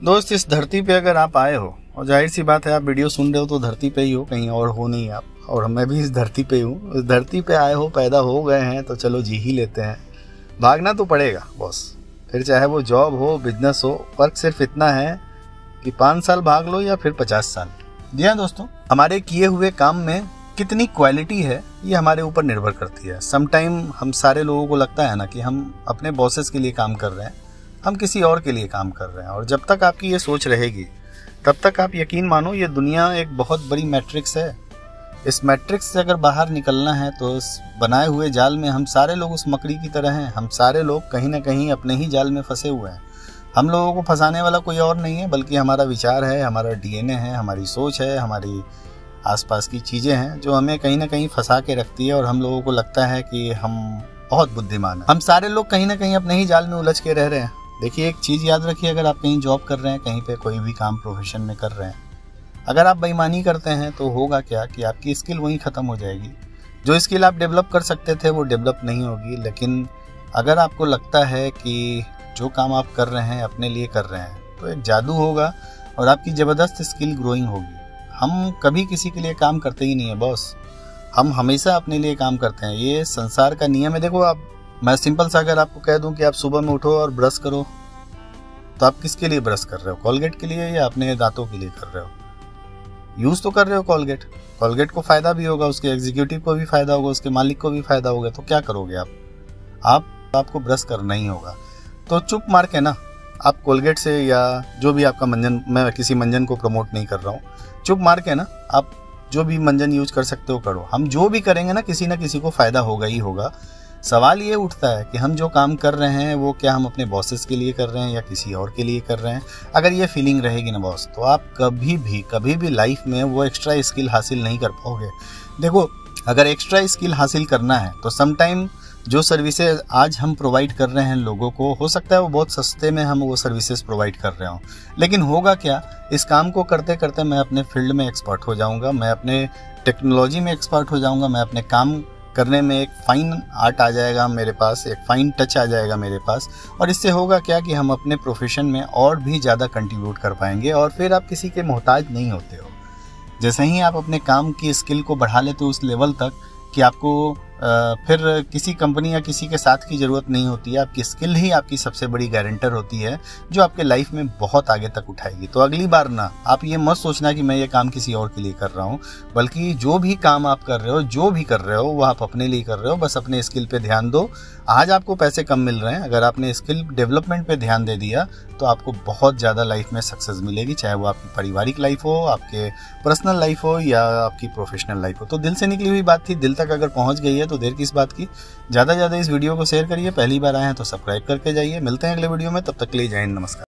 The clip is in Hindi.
दोस्त, इस धरती पे अगर आप आए हो, और जाहिर सी बात है आप वीडियो सुन रहे हो तो धरती पे ही हो, कहीं और हो नहीं आप। और मैं भी इस धरती पे हूँ। इस धरती पे आए हो, पैदा हो गए हैं, तो चलो जी ही लेते हैं। भागना तो पड़ेगा बॉस, फिर चाहे वो जॉब हो, बिजनेस हो। फर्क सिर्फ इतना है कि 5 साल भाग लो या फिर 50 साल। जी हाँ दोस्तों, हमारे किए हुए काम में कितनी क्वालिटी है ये हमारे ऊपर निर्भर करती है। समटाइम हम सारे लोगों को लगता है ना कि हम अपने बॉसेस के लिए काम कर रहे हैं, हम किसी और के लिए काम कर रहे हैं। और जब तक आपकी ये सोच रहेगी तब तक आप यकीन मानो ये दुनिया एक बहुत बड़ी मैट्रिक्स है। इस मैट्रिक्स से अगर बाहर निकलना है तो इस बनाए हुए जाल में हम सारे लोग उस मकड़ी की तरह हैं। हम सारे लोग कहीं ना कहीं अपने ही जाल में फंसे हुए हैं। हम लोगों को फंसाने वाला कोई और नहीं है, बल्कि हमारा विचार है, हमारा डीएनए है, हमारी सोच है, हमारी आसपास की चीज़ें हैं जो हमें कहीं ना कहीं फंसा के रखती है। और हम लोगों को लगता है कि हम बहुत बुद्धिमान हैं। हम सारे लोग कहीं ना कहीं अपने ही जाल में उलझ के रह रहे हैं। देखिए, एक चीज़ याद रखिए, अगर आप कहीं जॉब कर रहे हैं, कहीं पे कोई भी काम प्रोफेशन में कर रहे हैं, अगर आप बेईमानी करते हैं तो होगा क्या कि आपकी स्किल वहीं ख़त्म हो जाएगी। जो स्किल आप डेवलप कर सकते थे वो डेवलप नहीं होगी। लेकिन अगर आपको लगता है कि जो काम आप कर रहे हैं अपने लिए कर रहे हैं, तो एक जादू होगा और आपकी ज़बरदस्त स्किल ग्रोइंग होगी। हम कभी किसी के लिए काम करते ही नहीं है बॉस, हम हमेशा अपने लिए काम करते हैं। ये संसार का नियम है। देखो, आप मैं सिंपल सा अगर आपको कह दूं कि आप सुबह में उठो और ब्रश करो, तो आप किसके लिए ब्रश कर रहे हो? कॉलगेट के लिए या अपने दांतों के लिए कर रहे हो? यूज़ तो कर रहे हो कॉलगेट। कॉलगेट को फ़ायदा भी होगा, उसके एग्जीक्यूटिव को भी फ़ायदा होगा, उसके मालिक को भी फ़ायदा होगा। तो क्या करोगे आपको ब्रश करना ही होगा। तो चुप मार के ना आप कोलगेट से या जो भी आपका मंजन, मैं किसी मंजन को प्रमोट नहीं कर रहा हूँ, चुप मार के ना आप जो भी मंजन यूज कर सकते हो करो। हम जो भी करेंगे ना किसी को फ़ायदा होगा ही होगा। सवाल ये उठता है कि हम जो काम कर रहे हैं वो क्या हम अपने बॉसेस के लिए कर रहे हैं या किसी और के लिए कर रहे हैं। अगर ये फीलिंग रहेगी ना बॉस, तो आप कभी भी लाइफ में वो एक्स्ट्रा स्किल हासिल नहीं कर पाओगे। देखो, अगर एक्स्ट्रा स्किल हासिल करना है तो समटाइम जो सर्विसेज आज हम प्रोवाइड कर रहे हैं लोगों को, हो सकता है वो बहुत सस्ते में हम वो सर्विसेज प्रोवाइड कर रहे हों। लेकिन होगा क्या, इस काम को करते करते मैं अपने फील्ड में एक्सपर्ट हो जाऊंगा, मैं अपने टेक्नोलॉजी में एक्सपर्ट हो जाऊंगा, मैं अपने काम करने में एक फाइन आर्ट आ जाएगा मेरे पास, एक फाइन टच आ जाएगा मेरे पास। और इससे होगा क्या कि हम अपने प्रोफेशन में और भी ज़्यादा कंट्रीब्यूट कर पाएंगे और फिर आप किसी के मोहताज नहीं होते हो। जैसे ही आप अपने काम की स्किल को बढ़ा लेते हो उस लेवल तक कि आपको फिर किसी कंपनी या किसी के साथ की ज़रूरत नहीं होती है। आपकी स्किल ही आपकी सबसे बड़ी गारंटर होती है जो आपके लाइफ में बहुत आगे तक उठाएगी। तो अगली बार ना आप ये मत सोचना कि मैं ये काम किसी और के लिए कर रहा हूँ, बल्कि जो भी काम आप कर रहे हो, जो भी कर रहे हो, वो आप अपने लिए कर रहे हो। बस अपने स्किल पे ध्यान दो। आज आपको पैसे कम मिल रहे हैं, अगर आपने स्किल डेवलपमेंट पे ध्यान दे दिया तो आपको बहुत ज़्यादा लाइफ में सक्सेस मिलेगी, चाहे वो आपकी पारिवारिक लाइफ हो, आपके पर्सनल लाइफ हो या आपकी प्रोफेशनल लाइफ हो। तो दिल से निकली हुई बात थी, दिल तक अगर पहुंच गई है तो देर किस बात की। ज़्यादा इस वीडियो को शेयर करिए। पहली बार आए हैं तो सब्सक्राइब करके जाइए। मिलते हैं अगले वीडियो में, तब तक के लिए जय हिंद, नमस्कार।